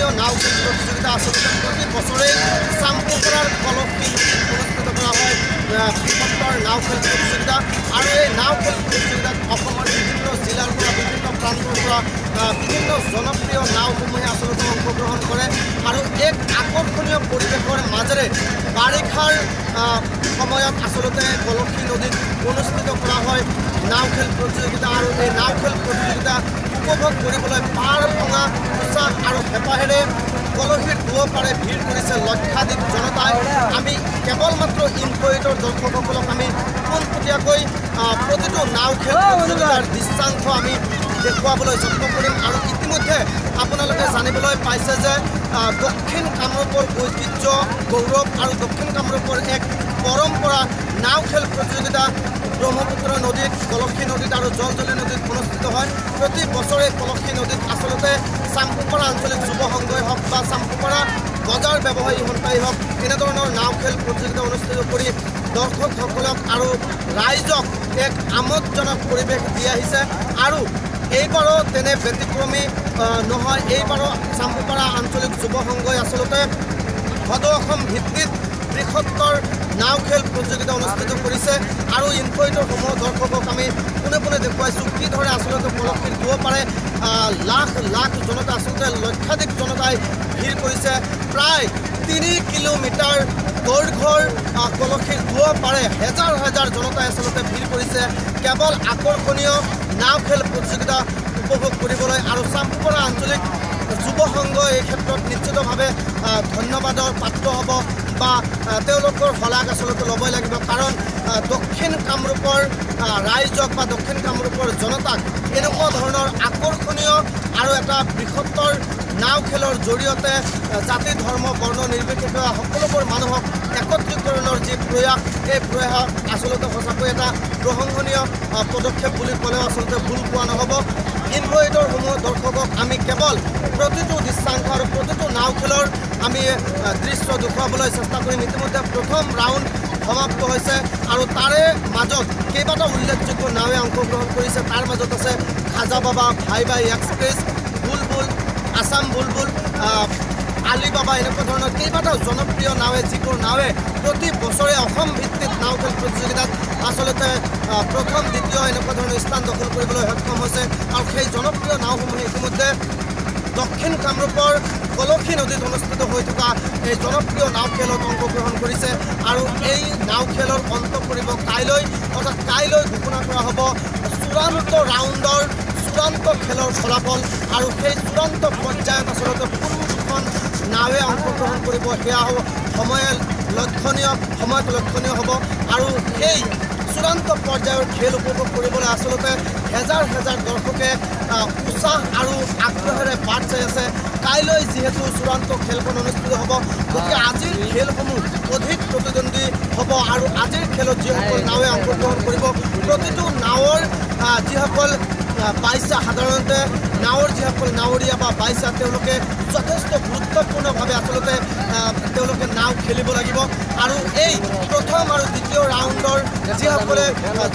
আকৰ্ষণীয় নাও খেল প্ৰতিযোগিতা আচলতে প্ৰতি বছৰে চাম্পোপাৰাৰ কলহী অনুষ্ঠিত কৰা হয় বৃহত্তৰ নাও খেল প্ৰতিযোগিতা। আৰু এই নাও খেল প্ৰতিযোগিতাত অসমৰ বিভিন্ন জিলাৰ পৰা বিভিন্ন প্ৰান্তৰ পৰা বিভিন্ন জনপ্ৰিয় নাওসমূহে আচলতে অংশগ্ৰহণ কৰে। আৰু এক আকৰ্ষণীয় পৰিৱেশৰ মাজেৰে বাৰিষাৰ সময়ত আচলতে কলহী নদীত অনুষ্ঠিত কৰা হয় নাও খেল প্ৰতিযোগিতা। আৰু এই নাও খেল প্ৰতিযোগিতা উপভোগ কৰিবলৈ পাৰ ভঙা উৎসাহ আৰু হেঁপাহেৰে কলহীৰ দুয়োপাৰে ভিৰ কৰিছে লক্ষাধিক জনতাই। আমি কেৱল মাত্ৰ ইনকোয়েটৰ দৰ্শকসকলক আমি পোনপটীয়াকৈ প্ৰতিটো নাও খেল প্ৰতিযোগিতাৰ দৃশ্যাংশ আমি দেখুৱাবলৈ যত্ন কৰিম। আৰু ইতিমধ্যে আপোনালোকে জানিবলৈ পাইছে যে দক্ষিণ কামৰূপৰ ঐতিহ্য গৌৰৱ আৰু দক্ষিণ কামৰূপৰ এক পৰম্পৰা নাও খেল প্ৰতিযোগিতা ব্ৰহ্মপুত্ৰ নদীত কলহী নদীত আৰু জলজলী নদীত অনুষ্ঠিত হয়। প্ৰতি বছৰে কলহী নদীত আচলতে চাম্পোপাৰা আঞ্চলিক যুৱ সংঘই হওক বা চাম্পোপাৰা বজাৰ ব্যৱসায়ী সন্থাই হওক এনেধৰণৰ নাও খেল প্ৰতিযোগিতা অনুষ্ঠিত কৰি দৰ্শকসকলক আৰু ৰাইজক এক আমোদজনক পৰিৱেশ দি আহিছে। আৰু এইবাৰো তেনে ব্যতিক্ৰমী নহয়। এইবাৰো চাম্পোপাৰা আঞ্চলিক যুৱ সংঘই আচলতে সদৌ অসম ভিত্তিত বৃহত্তৰ নাও খেল প্ৰতিযোগিতা অনুষ্ঠিত কৰিছে। আৰু ইনকোয়েটৰ সমূহ দৰ্শকক আমি পোনে পোনে দেখুৱাইছোঁ কিদৰে আচলতে কলহীৰ দুয়োপাৰে লাখ লাখ জনতা আচলতে লক্ষাধিক জনতাই ভিৰ কৰিছে। প্ৰায় 3 কিলোমিটাৰ দৈৰ্ঘ্যৰ কলহীৰ দুয়োপাৰে হেজাৰ হেজাৰ জনতাই আচলতে ভিৰ কৰিছে কেৱল আকৰ্ষণীয় নাও খেল প্ৰতিযোগিতা উপভোগ কৰিবলৈ। আৰু চাম্পোপাৰা আঞ্চলিক যুৱ সংঘ এই ক্ষেত্ৰত নিশ্চিতভাৱে ধন্যবাদৰ পাত্ৰ হ'ব বা তেওঁলোকৰ শলাগ আচলতে ল'বই লাগিব। কাৰণ দক্ষিণ কামৰূপৰ ৰাইজক বা দক্ষিণ কামৰূপৰ জনতাক এনেকুৱা ধৰণৰ আকৰ্ষণীয় আৰু এটা বৃহত্তৰ নাও খেলৰ জৰিয়তে জাতি ধৰ্ম বৰ্ণ নিৰ্বিশেষে সকলোবোৰ মানুহক একত্ৰীকৰণৰ যি প্ৰয়াস এই প্ৰয়াস আচলতে সঁচাকৈ এটা প্ৰশংসনীয় পদক্ষেপ বুলি ক'লেও আচলতে ভুল কোৱা নহ'ব। ইনকোয়েটৰ সমূহ দৰ্শকক আমি কেৱল প্ৰতিটো দৃশ্যাংশ আৰু প্ৰতিটো নাও খেলৰ আমি দৃশ্য দেখুৱাবলৈ চেষ্টা কৰিম। ইতিমধ্যে প্ৰথম ৰাউণ্ড সমাপ্ত হৈছে আৰু তাৰে মাজত কেইবাটাও উল্লেখযোগ্য নাৱে অংশগ্ৰহণ কৰিছে। তাৰ মাজত আছে খাজা বাবা, ভাই ভাই এক্সপ্ৰেছ, বুলবুল, আছাম বুলবুল, আলিবাবা এনেকুৱা ধৰণৰ কেইবাটাও জনপ্ৰিয় নাৱে যিবোৰ নাৱে প্ৰতি বছৰে অসম ভিত্তিত নাও খেল প্ৰতিযোগিতাত আচলতে প্ৰথম দ্বিতীয় এনেকুৱা ধৰণৰ স্থান দখল কৰিবলৈ সক্ষম হৈছে। আৰু সেই জনপ্ৰিয় নাওসমূহে ইতিমধ্যে দক্ষিণ কামৰূপৰ কলহী নদীত অনুষ্ঠিত হৈ থকা এই জনপ্ৰিয় নাও খেলত অংশগ্ৰহণ কৰিছে। আৰু এই নাও খেলৰ অন্ত পৰিব কাইলৈ, অৰ্থাৎ কাইলৈ ঘোষণা কৰা হ'ব চূড়ান্ত ৰাউণ্ডৰ চূড়ান্ত খেলৰ ফলাফল। আৰু সেই চূড়ান্ত পৰ্যায়ত আচলতে কোনখন নাৱে অংশগ্ৰহণ কৰিব সেয়া হ'ব সময়ত লক্ষণীয় হ'ব। আৰু সেই চূড়ান্ত পৰ্যায়ৰ খেল উপভোগ কৰিবলৈ আচলতে হেজাৰ হেজাৰ দৰ্শকে উৎসাহ আৰু আগ্ৰহেৰে বাট চাই আছে। কাইলৈ যিহেতু চূড়ান্ত খেলখন অনুষ্ঠিত হ'ব গতিকে আজিৰ খেলসমূহ অধিক প্ৰতিদ্বন্দ্বী হ'ব। আৰু আজিৰ খেলত যিসকল নাৱে অংশগ্ৰহণ কৰিব প্ৰতিটো নাৱৰ যিসকল বাইচা সাধাৰণতে নাৱৰ যিসকল নাৱৰীয়া বা বাইচা তেওঁলোকে যথেষ্ট গুৰুত্বপূৰ্ণভাৱে আচলতে তেওঁলোকে নাও খেলিব লাগিব। আৰু এই প্ৰথম আৰু দ্বিতীয় ৰাউণ্ডৰ যিসকলে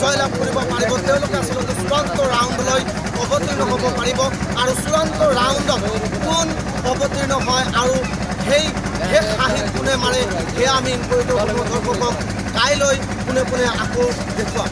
জয়লাভ কৰিব পাৰিব তেওঁলোকে আচলতে চূড়ান্ত ৰাউণ্ডলৈ অৱতীৰ্ণ হ'ব পাৰিব। আৰু চূড়ান্ত ৰাউণ্ডত কোন অৱতীৰ্ণ হয় আৰু সেই শেষ হাঁহি কোনে মাৰে সেয়া আমি ইনকোয়েটৰ দৰ্শকক কাইলৈ পোনে পোনে আকৌ দেখুৱাম।